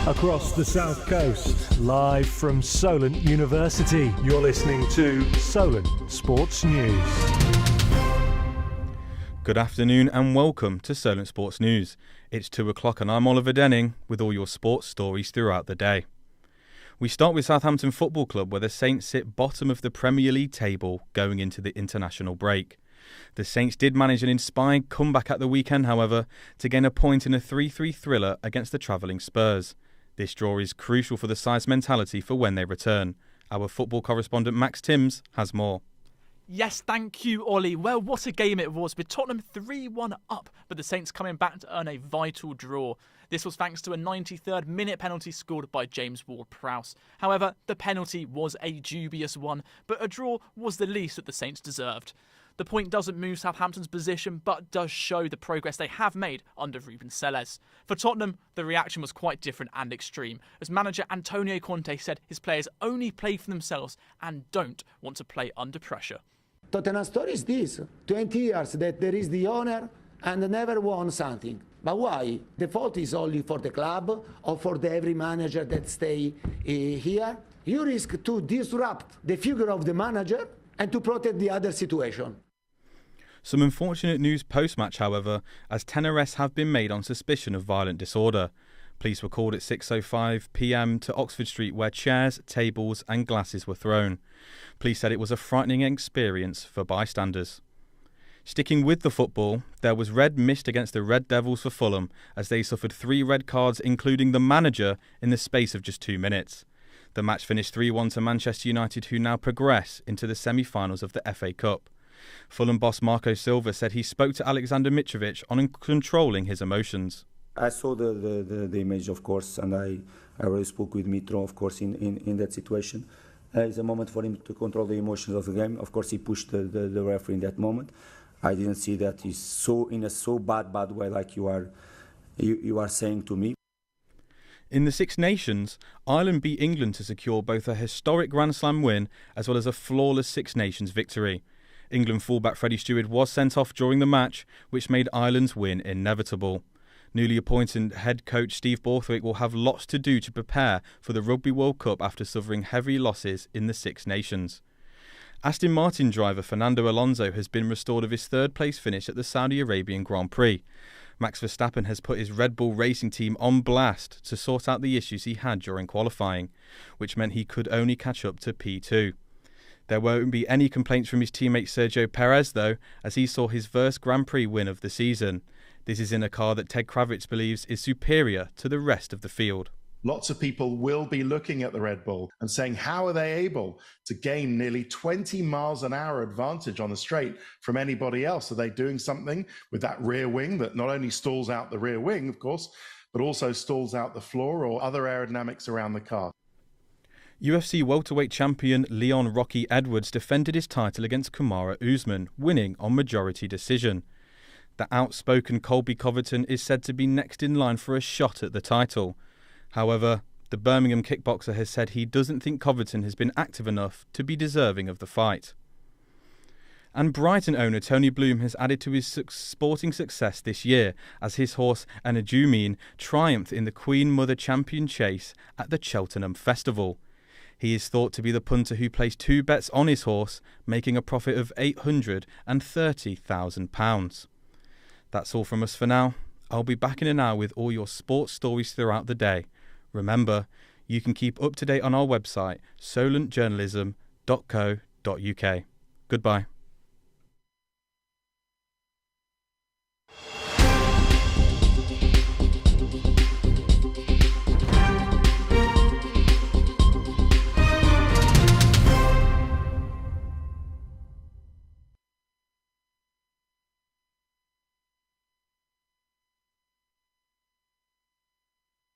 Across the South Coast, live from Solent University, you're listening to Solent Sports News. Good afternoon and welcome to Solent Sports News. It's 2 o'clock and I'm Oliver Denning with all your sports stories throughout the day. We start with Southampton Football Club, where the Saints sit bottom of the Premier League table going into the international break. The Saints did manage an inspired comeback at the weekend, however, to gain a point in a 3-3 thriller against the travelling Spurs. This draw is crucial for the side's mentality for when they return. Our football correspondent Max Timms has more. Yes, thank you, Ollie. Well, what a game it was, with Tottenham 3-1 up, but the Saints coming back to earn a vital draw. This was thanks to a 93rd minute penalty scored by James Ward-Prowse. However, the penalty was a dubious one, but a draw was the least that the Saints deserved. The point doesn't move Southampton's position, but does show the progress they have made under Ruben Selles. For Tottenham, the reaction was quite different and extreme, as manager Antonio Conte said his players only play for themselves and don't want to play under pressure. Tottenham's story is this: 20 years that there is the owner and never won something. But why? The fault is only for the club or for every manager that stay here? You risk to disrupt the figure of the manager and to protect the other situation. Some unfortunate news post-match, however, as 10 arrests have been made on suspicion of violent disorder. Police were called at 6:05 p.m. to Oxford Street, where chairs, tables and glasses were thrown. Police said it was a frightening experience for bystanders. Sticking with the football, there was red mist against the Red Devils for Fulham, as they suffered 3 red cards, including the manager, in the space of just 2 minutes. The match finished 3-1 to Manchester United, who now progress into the semi-finals of the FA Cup. Fulham boss Marco Silva said he spoke to Alexander Mitrovic on controlling his emotions. I saw the image, of course, and I already spoke with Mitro, of course, in that situation. It's a moment for him to control the emotions of the game. Of course, he pushed the referee in that moment. I didn't see that he's in a bad way like you are saying to me. In the Six Nations, Ireland beat England to secure both a historic Grand Slam win as well as a flawless Six Nations victory. England fullback Freddie Stewart was sent off during the match, which made Ireland's win inevitable. Newly appointed head coach Steve Borthwick will have lots to do to prepare for the Rugby World Cup after suffering heavy losses in the Six Nations. Aston Martin driver Fernando Alonso has been restored of his third-place finish at the Saudi Arabian Grand Prix. Max Verstappen has put his Red Bull racing team on blast to sort out the issues he had during qualifying, which meant he could only catch up to P2. There won't be any complaints from his teammate Sergio Perez, though, as he saw his first Grand Prix win of the season. This is in a car that Ted Kravitz believes is superior to the rest of the field. Lots of people will be looking at the Red Bull and saying, how are they able to gain nearly 20 miles an hour advantage on the straight from anybody else? Are they doing something with that rear wing that not only stalls out the rear wing, of course, but also stalls out the floor or other aerodynamics around the car? UFC welterweight champion Leon Rocky Edwards defended his title against Kamaru Usman, winning on majority decision. The outspoken Colby Covington is said to be next in line for a shot at the title. However, the Birmingham kickboxer has said he doesn't think Covington has been active enough to be deserving of the fight. And Brighton owner Tony Bloom has added to his sporting success this year as his horse Anadumene triumphed in the Queen Mother Champion Chase at the Cheltenham Festival. He is thought to be the punter who placed 2 bets on his horse, making a profit of £830,000. That's all from us for now. I'll be back in an hour with all your sports stories throughout the day. Remember, you can keep up to date on our website, solentjournalism.co.uk. Goodbye.